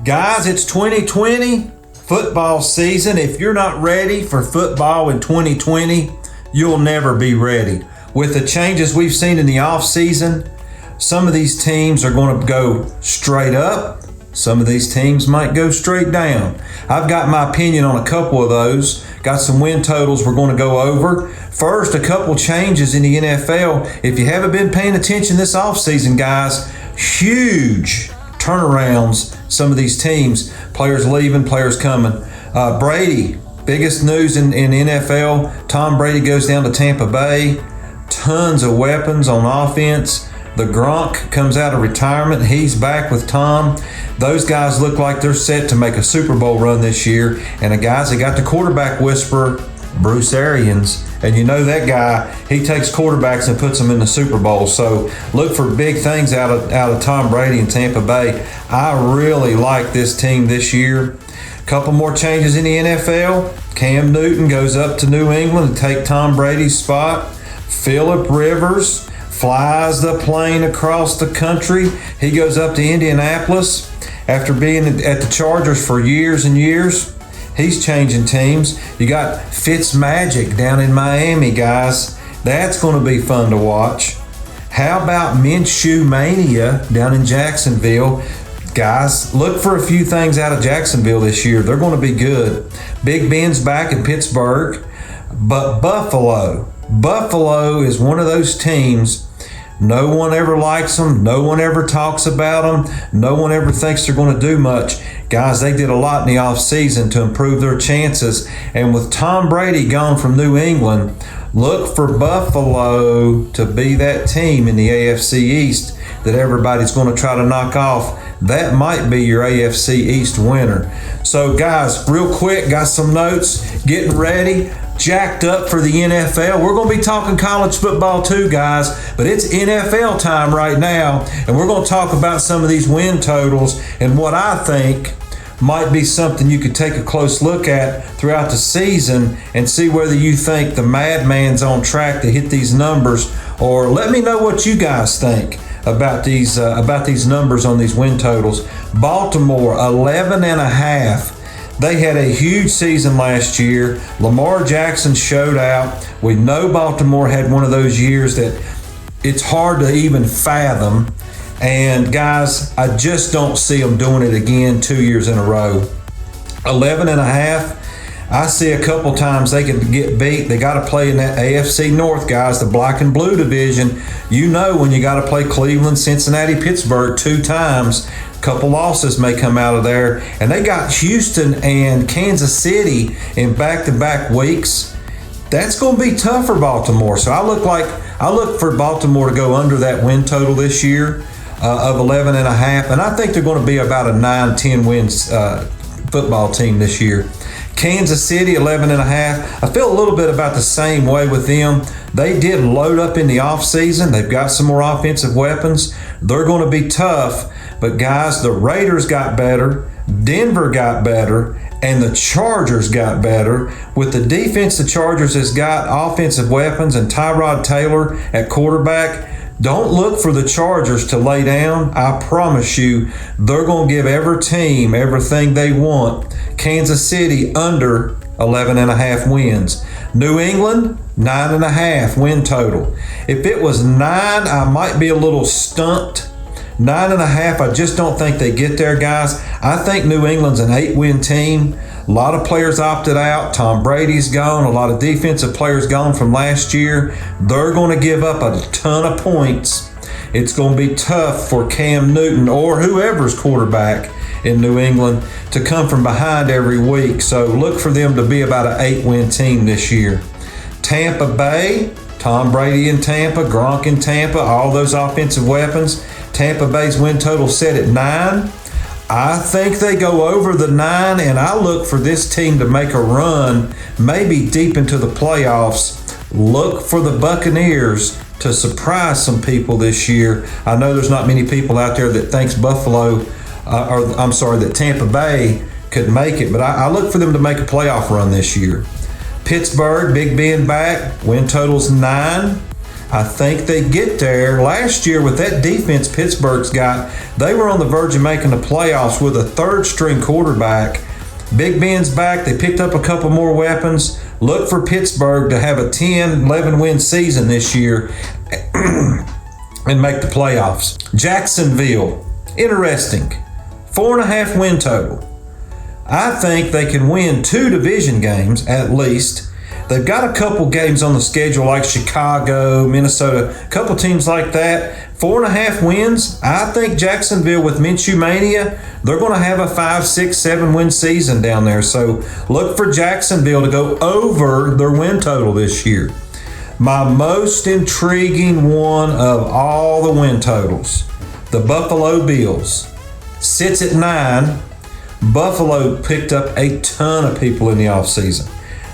Guys, it's 2020 football season. If you're not ready for football in 2020, you'll never be ready. With the changes we've seen in the offseason, some of these teams are going to go straight up. Some of these teams might go straight down. I've got my opinion on a couple of those. Got some win totals we're going to go over. First, a couple changes in the NFL. If you haven't been paying attention this offseason, guys, huge turnarounds. Some of these teams, players leaving, players coming. Brady, biggest news in NFL. Tom Brady goes down to Tampa Bay. Tons of weapons on offense. The Gronk comes out of retirement. He's back with Tom. Those guys look like they're set to make a Super Bowl run this year. And the guys that got the quarterback whisperer, Bruce Arians. And you know that guy, he takes quarterbacks and puts them in the Super Bowl. So look for big things out of Tom Brady and Tampa Bay. I really like this team this year. Couple more changes in the NFL. Cam Newton goes up to New England to take Tom Brady's spot. Phillip Rivers flies the plane across the country. He goes up to Indianapolis after being at the Chargers for years and years. He's changing teams. You got Fitzmagic down in Miami, guys. That's going to be fun to watch. How about Minshew Mania down in Jacksonville? Guys, look for a few things out of Jacksonville this year. They're going to be good. Big Ben's back in Pittsburgh. But Buffalo is one of those teams. No one ever likes them. No one ever talks about them. No one ever thinks they're going to do much. Guys, they did a lot in the offseason to improve their chances. And with Tom Brady gone from New England, look for Buffalo to be that team in the AFC East that everybody's going to try to knock off. That might be your AFC East winner. So, guys, real quick, got some notes. Getting ready. Jacked up for the NFL. We're going to be talking college football too, guys, but it's NFL time right now, and we're going to talk about some of these win totals and what I think might be something you could take a close look at throughout the season and see whether you think the Madman's on track to hit these numbers, or let me know what you guys think about these numbers on these win totals. Baltimore 11.5. They had a huge season last year. Lamar Jackson showed out. We know Baltimore had one of those years that it's hard to even fathom. And guys, I just don't see them doing it again 2 years in a row. 11.5. I see a couple times they could get beat. They got to play in that AFC North, guys, the black and blue division. You know when you got to play Cleveland, Cincinnati, Pittsburgh 2 times. Couple losses may come out of there. And they got Houston and Kansas City in back-to-back weeks. That's going to be tough for Baltimore. So I look for Baltimore to go under that win total this year of 11.5. And I think they're going to be about a 9-10 wins football team this year. Kansas City 11.5. I feel a little bit about the same way with them. They did load up in the offseason. They've got some more offensive weapons. They're going to be tough. But guys, the Raiders got better, Denver got better, and the Chargers got better. With the defense the Chargers has got, offensive weapons, and Tyrod Taylor at quarterback, don't look for the Chargers to lay down. I promise you, they're going to give every team everything they want. Kansas City under 11.5 wins. New England, 9.5 win total. If it was 9, I might be a little stumped. 9.5, I just don't think they get there, guys. I think New England's an 8-win team. A lot of players opted out. Tom Brady's gone. A lot of defensive players gone from last year. They're going to give up a ton of points. It's going to be tough for Cam Newton or whoever's quarterback in New England to come from behind every week. So look for them to be about an 8-win team this year. Tampa Bay, Tom Brady in Tampa, Gronk in Tampa, all those offensive weapons. Tampa Bay's win total set at 9. I think they go over the 9, and I look for this team to make a run, maybe deep into the playoffs. Look for the Buccaneers to surprise some people this year. I know there's not many people out there that thinks that Tampa Bay could make it, but I look for them to make a playoff run this year. Pittsburgh, Big Ben back, win total's 9. I think they get there. Last year with that defense Pittsburgh's got, they were on the verge of making the playoffs with a third string quarterback. Big Ben's back. They picked up a couple more weapons. Look for Pittsburgh to have a 10, 11 win season this year and make the playoffs. Jacksonville, interesting. 4.5 win total. I think they can win 2 division games at least. They've got a couple games on the schedule like Chicago, Minnesota, a couple teams like that. 4.5 wins. I think Jacksonville with Minshew Mania, they're going to have a 5, 6, 7 win season down there. So look for Jacksonville to go over their win total this year. My most intriguing one of all the win totals, the Buffalo Bills, sits at 9. Buffalo picked up a ton of people in the offseason.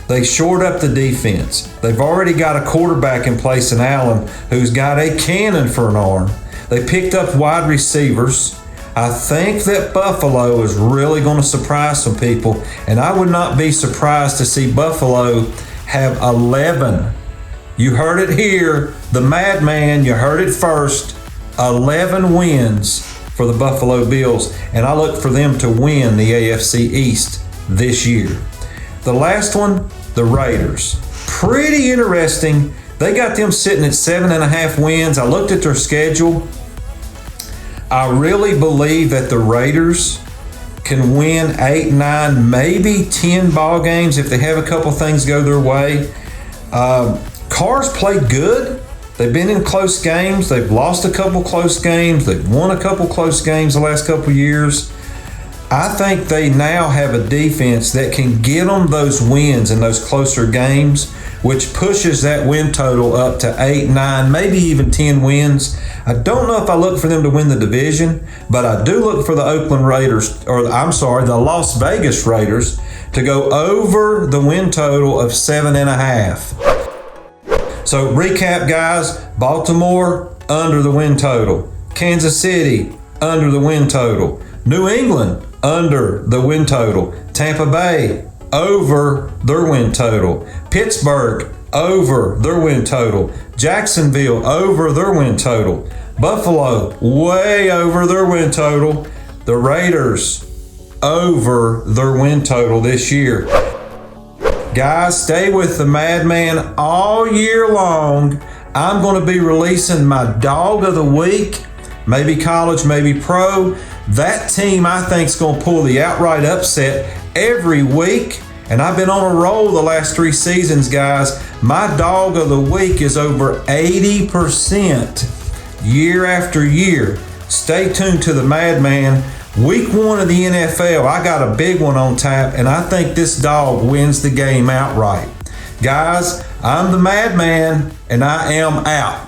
They shored up the defense. They've already got a quarterback in place in Allen who's got a cannon for an arm. They picked up wide receivers. I think that Buffalo is really going to surprise some people, and I would not be surprised to see Buffalo have 11. You heard it here, the Madman, you heard it first, 11 wins for the Buffalo Bills, and I look for them to win the AFC East this year. The last one, the Raiders. Pretty interesting. They got them sitting at 7.5 wins. I looked at their schedule. I really believe that the Raiders can win 8, 9, maybe 10 ball games if they have a couple things go their way. Carr's played good. They've been in close games. They've lost a couple close games. They've won a couple close games the last couple years. I think they now have a defense that can get them those wins in those closer games, which pushes that win total up to 8, 9, maybe even 10 wins. I don't know if I look for them to win the division, but I do look for the the Las Vegas Raiders to go over the win total of 7.5. So recap, guys, Baltimore under the win total, Kansas City under the win total, New England under the win total, Tampa Bay over their win total, Pittsburgh over their win total, Jacksonville over their win total, Buffalo way over their win total, the Raiders over their win total this year. Guys, stay with the Madman all year long. I'm going to be releasing my dog of the week, maybe college, maybe pro. That team I think is going to pull the outright upset every week. And I've been on a roll the last 3 seasons, guys. My dog of the week is over 80% year after year. Stay tuned to the Madman. Week 1 of the NFL, I got a big one on tap, and I think this dog wins the game outright. Guys, I'm the Madman, and I am out.